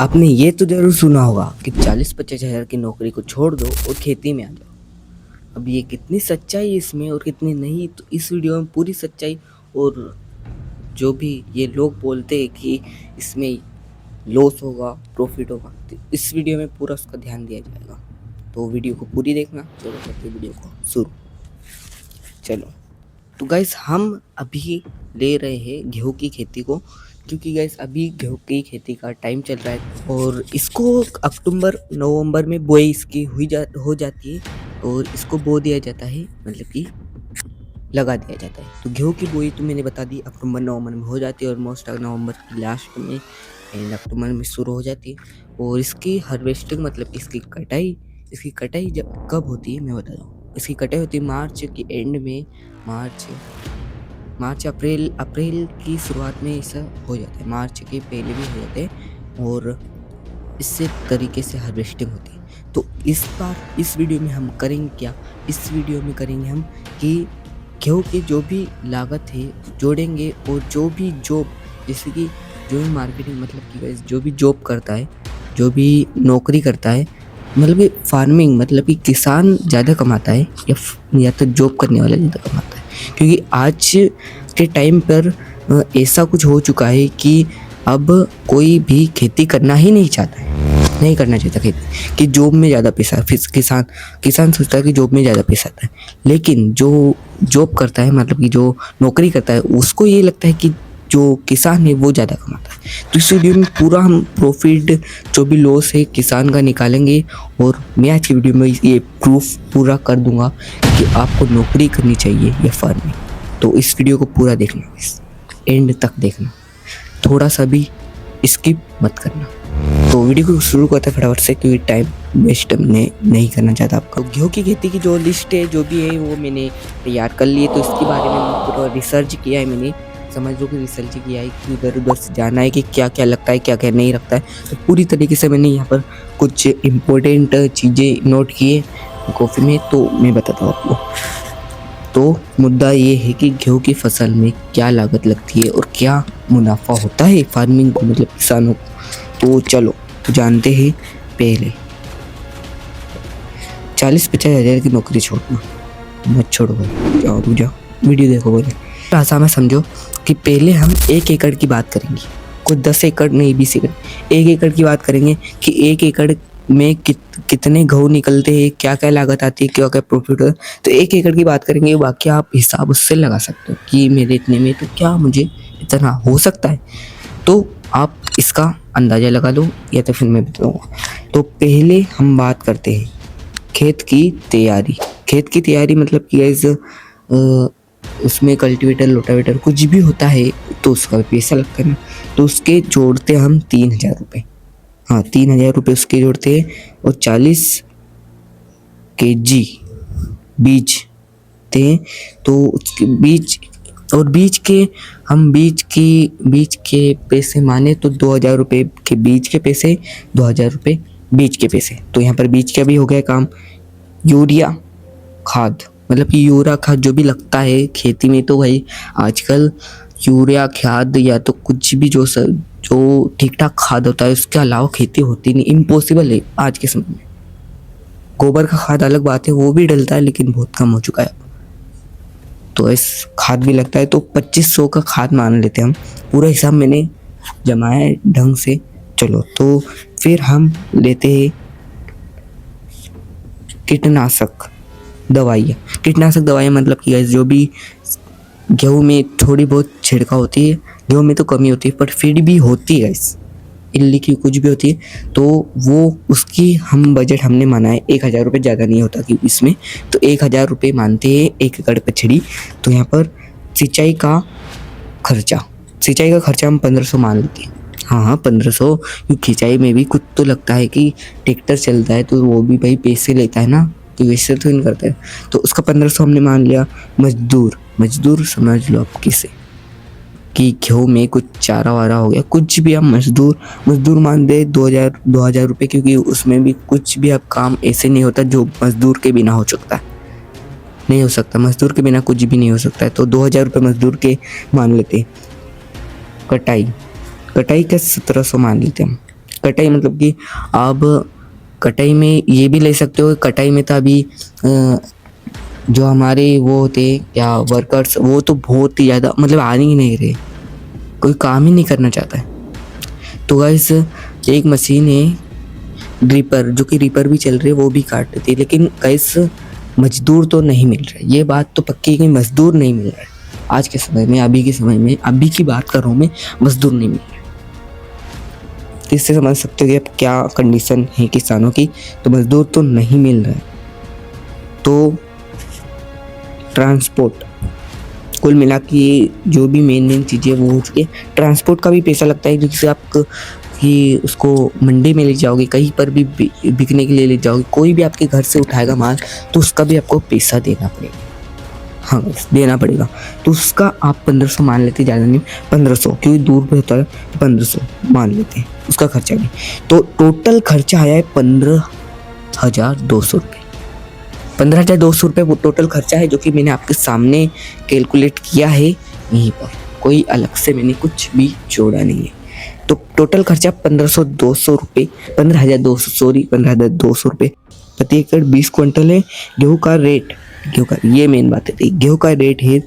आपने ये तो ज़रूर सुना होगा कि 40-50 हज़ार की नौकरी को छोड़ दो और खेती में आ जाओ। अब ये कितनी सच्चाई है इसमें और कितनी नहीं, तो इस वीडियो में पूरी सच्चाई और जो भी ये लोग बोलते हैं कि इसमें लॉस होगा, प्रॉफिट होगा, तो इस वीडियो में पूरा उसका ध्यान दिया जाएगा। तो वीडियो को पूरी देखना। चलो करते हैं वीडियो को शुरू। चलो तो गाइस हम अभी ले रहे हैं गेहूँ की खेती को, क्योंकि गाइस अभी गेहूँ की खेती का टाइम चल रहा है और इसको अक्टूबर नवंबर में बुआई इसकी हो जाती है और इसको बो दिया जाता है, मतलब कि लगा दिया जाता है। तो गेहूँ की बुआई तो मैंने बता दी अक्टूबर नवंबर में हो जाती है और मोस्ट नवंबर की लास्ट में एंड अक्टूबर में शुरू हो जाती है। और इसकी हार्वेस्टिंग मतलब इसकी कटाई जब कब होती है मैं बता दूँ। इसकी कटाई होती है मार्च के एंड में, मार्च अप्रैल की शुरुआत में ऐसा हो जाता है, मार्च के पहले भी हो जाते हैं और इससे तरीके से हार्वेस्टिंग होती है। तो इस बार इस वीडियो में हम करेंगे क्या, इस वीडियो में करेंगे हम कि गेहूँ की जो भी लागत है जोड़ेंगे और जो भी जॉब, जैसे कि जो भी मार्केटिंग मतलब कि जो भी जॉब करता है, जो भी नौकरी करता है, मतलब कि फार्मिंग मतलब कि किसान ज़्यादा कमाता है या तो जॉब करने वाला ज़्यादा कमाता है। क्योंकि आज के टाइम पर ऐसा कुछ हो चुका है कि अब कोई भी खेती करना ही नहीं चाहता है, नहीं करना चाहता खेती, कि जॉब में ज़्यादा पैसा है। फिर किसान सोचता है कि जॉब में ज़्यादा पैसा आता है, लेकिन जो जॉब करता है मतलब कि जो नौकरी करता है उसको ये लगता है कि जो किसान है वो ज़्यादा कमाता है। तो इस वीडियो में पूरा हम प्रॉफिट जो भी लॉस है किसान का निकालेंगे और मैं आज की वीडियो में ये प्रूफ पूरा कर दूंगा कि आपको नौकरी करनी चाहिए या फार्मिंग। तो इस वीडियो को पूरा देखना, इस एंड तक देखना, थोड़ा सा भी स्किप मत करना। तो वीडियो को शुरू करते हैं फटाफट से, क्योंकि टाइम वेस्ट मैं नहीं करना चाहता आपका। गेहूँ की खेती की जो लिस्ट है जो भी है वो मैंने तैयार कर ली है। तो इसके बारे में पूरा रिसर्च किया है मैंने, समझ लो कि रिसर्च किया है कि इधर उधर से जाना है कि क्या क्या लगता है क्या क्या नहीं लगता है। तो पूरी तरीके से मैंने यहाँ पर कुछ इम्पोर्टेंट चीज़ें नोट किए कॉफ़ी में, तो मैं बताता हूँ आपको। तो मुद्दा ये है कि गेहूँ की फसल में क्या लागत लगती है और क्या मुनाफा होता है फार्मिंग को, मतलब किसानों को। तो चलो जानते हैं। पहले 40-50 हज़ार की नौकरी छोड़ना मत छोड़ो भाई, जाओ तू जाओ, वीडियो देखो बोले आसान में समझो कि पहले हम 1 एकड़ की बात करेंगे, कुछ 10 एकड़ नहीं 20 एकड़, 1 एकड़ की बात करेंगे कि 1 एकड़ में कितने गेहूँ निकलते हैं, क्या क्या लागत आती है, क्या क्या प्रॉफिट होता है। तो 1 एकड़ की बात करेंगे, बाकी आप हिसाब उससे लगा सकते हो कि मेरे इतने में तो क्या मुझे इतना हो सकता है। तो आप इसका अंदाज़ा लगा लो या तो फिर मैं बताऊँगा। तो पहले हम बात करते हैं खेत की तैयारी। खेत की तैयारी मतलब कि उसमें कल्टीवेटर रोटावेटर कुछ भी होता है तो उसका पैसा लगता है ना। तो उसके जोड़ते हम 3,000 रुपये, हाँ 3,000 रुपये उसके जोड़ते हैं और 40 kg बीज थे। तो उसके बीज के पैसे माने तो 2,000 रुपये के बीज के पैसे, 2,000 रुपये बीज के पैसे। तो यहाँ पर बीज का भी हो गया काम। यूरिया खाद मतलब कि यूरिया खाद जो भी लगता है खेती में, तो भाई आजकल यूरिया खाद या तो कुछ भी जो ठीक ठाक खाद होता है उसके अलावा खेती होती नहीं, इम्पॉसिबल है आज के समय में। गोबर का खाद अलग बात है, वो भी डलता है लेकिन बहुत कम हो चुका है। तो इस खाद भी लगता है, तो 2500 का खाद मान लेते हैं हम। पूरा हिसाब मैंने जमाया है ढंग से। चलो तो फिर हम लेते हैं कीटनाशक दवाइयाँ मतलब कि जो भी गेहूँ में थोड़ी बहुत छिड़काव होती है, गेहूँ में तो कमी होती है पर फिर भी होती है इस इल्ली की कुछ भी होती है। तो वो उसकी हम बजट हमने माना है 1,000 रुपये, ज़्यादा नहीं होता कि इसमें। तो 1,000 रुपये मानते हैं 1 एकड़ पछड़ी। तो यहाँ पर सिंचाई का खर्चा हम 1,500 मान लेते हैं। हाँ 1,500, क्योंकि सिंचाई में भी कुछ तो लगता है कि ट्रैक्टर चलता है तो वो भी भाई पैसे लेता है ना, तो वैसे तो नहीं करता है। तो उसका 1,500 हमने मान लिया। मजदूर समझ लो आप किसे, कि गेहूँ में कुछ चारा वारा हो गया, कुछ भी हम मजदूर मान दे 2,000 रुपये, क्योंकि उसमें भी कुछ भी अब काम ऐसे नहीं होता जो मजदूर के बिना हो सकता, मजदूर के बिना कुछ भी नहीं हो सकता है। तो 2,000 रुपये मजदूर के मान लेते हैं। कटाई का 1,700 मान लेते हैं हम। कटाई मतलब कि आप कटाई में ये भी ले सकते हो। कटाई में तो अभी जो हमारे वो होते क्या वर्कर्स, वो तो बहुत ही ज़्यादा मतलब आ ही नहीं रहे, कोई काम ही नहीं करना चाहता है। तो गाइस एक मशीन है रीपर, जो कि रीपर भी चल रही है, वो भी काट देती है, लेकिन गाइस मजदूर तो नहीं मिल रहा है। ये बात तो पक्की है कि मजदूर नहीं मिल रहा है आज के समय में, अभी के समय में, अभी की बात कर रहा हूँ मैं, मजदूर नहीं मिल रहा है। तो इससे समझ सकते हो कि अब क्या कंडीशन है किसानों की, तो मजदूर तो नहीं मिल रहा है। तो ट्रांसपोर्ट, कुल मिला के जो भी मेन चीज़ें वो हो चुकी है। ट्रांसपोर्ट का भी पैसा लगता है, जिससे आप कि उसको मंडी में ले जाओगे, कहीं पर भी बिकने के लिए ले जाओगे, कोई भी आपके घर से उठाएगा माल, तो उसका भी आपको पैसा देना पड़ेगा। हाँ देना पड़ेगा। तो उसका आप 1500 मान लेते, ज़्यादा नहीं 1500, क्योंकि दूर पे होता है, 1500 मान लेते हैं उसका खर्चा भी। तो टोटल खर्चा आया है 15,200 रुपये। 15,200 रुपये वो टोटल खर्चा है, जो कि मैंने आपके सामने कैलकुलेट किया है यहीं पर, कोई अलग से मैंने कुछ भी जोड़ा नहीं है। तो टोटल खर्चा 15,200 रुपये, 15,200 सॉरी 15,200 रुपये प्रति एकड़। 20 क्विंटल है। गेहूँ का रेट, गेहूँ का ये मेन बात है, गेहूँ का रेट है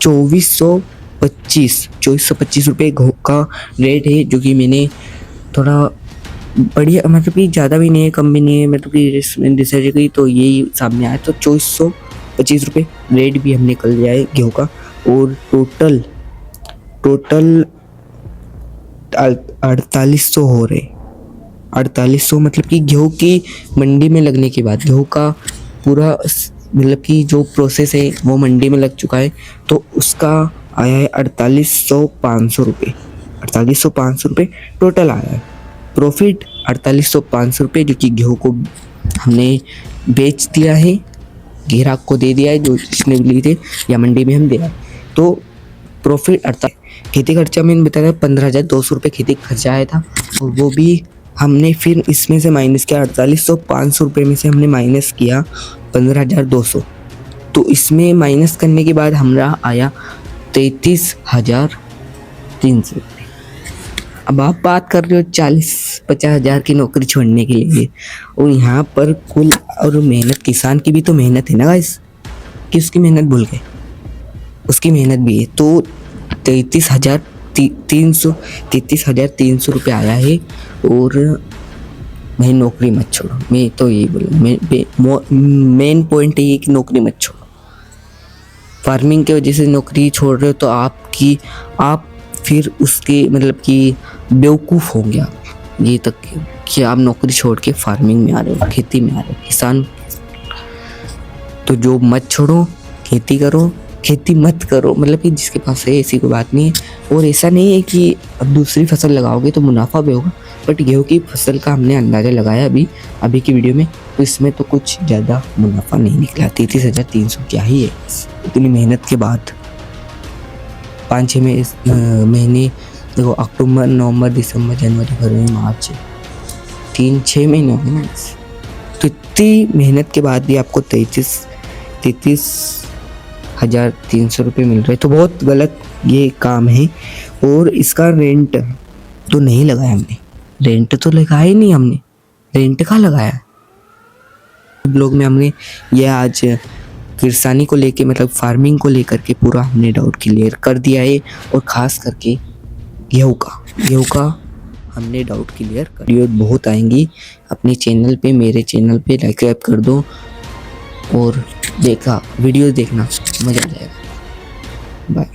2425 रुपये गेहूँ का रेट है, जो कि मैंने थोड़ा बढ़िया, मतलब कि ज़्यादा भी नहीं है कम भी नहीं है, मतलब कि रिसर्च की तो यही सामने आया। तो 2425 रुपये रेट भी हमने कर लिया है गेहूँ का। और टोटल 4800 हो रहे, 4800 मतलब कि गेहूँ की मंडी में लगने के बाद, गेहूँ का पूरा मतलब कि जो प्रोसेस है वो मंडी में लग चुका है, तो उसका आया है 48,500 रुपये। 48,500 रुपये टोटल आया है। प्रॉफिट 48,500 रुपये, जो कि गेहूँ को हमने बेच दिया है, ग्राहक को दे दिया है जो जिसने लिए थे, या मंडी में हम दे रहे हैं। तो प्रॉफिट 48। खेती खर्चा मैंने बताया 15,200 रुपये खेती खर्चा आया था, और वो भी हमने फिर इसमें से माइनस किया। 48,500 रुपये में से हमने माइनस किया 15,200। तो इसमें माइनस करने के बाद हमारा आया 33,300 रुपये। अब आप बात कर रहे हो 40-50 हज़ार की नौकरी छोड़ने के लिए, और यहाँ पर कुल और मेहनत, किसान की भी तो मेहनत है ना गाइस, कि उसकी मेहनत भूल गए, उसकी मेहनत भी है। तो 33,300 रुपये आया है। और मैं नौकरी मत छोड़ो, मैं तो यही बोलूँ, मेन पॉइंट ये कि नौकरी मत छोड़ो। फार्मिंग की वजह से नौकरी छोड़ रहे हो तो आप फिर उसके मतलब कि बेवकूफ़ होंगे आप, ये तक कि आप नौकरी छोड़ के फार्मिंग में आ रहे हो, खेती में आ रहे हो, किसान। तो जो मत छोड़ो, खेती करो, खेती मत करो, मतलब कि जिसके पास है ऐसी कोई बात नहीं है। और ऐसा नहीं है कि अब दूसरी फसल लगाओगे तो मुनाफा भी होगा, बट गेहूँ की फसल का हमने अंदाज़ा लगाया अभी की वीडियो में, तो इसमें तो कुछ ज़्यादा मुनाफा नहीं निकला। 33,300 क्या ही है इतनी मेहनत के बाद। 5-6 महीने देखो, अक्टूबर, नवंबर, दिसंबर, जनवरी, फरवरी, मार्च, 3-6 महीने हो गए ना। तो इतनी मेहनत के बाद भी आपको 33,300 रुपये मिल रहे, तो बहुत गलत ये काम है। और इसका रेंट तो नहीं लगाया हमने, रेंट तो लगाया ही नहीं हमने, रेंट कहाँ लगाया। ब्लॉग में हमने ये आज किसानी को लेके, मतलब फार्मिंग को लेकर के पूरा हमने डाउट क्लियर कर दिया है। और ख़ास करके गेहूँ का हमने डाउट क्लियर कर दिया। बहुत आएंगी अपने चैनल पे, मेरे चैनल पे सब्सक्राइब कर दो और वीडियो देखना, मज़ा आ जाएगा। बाय।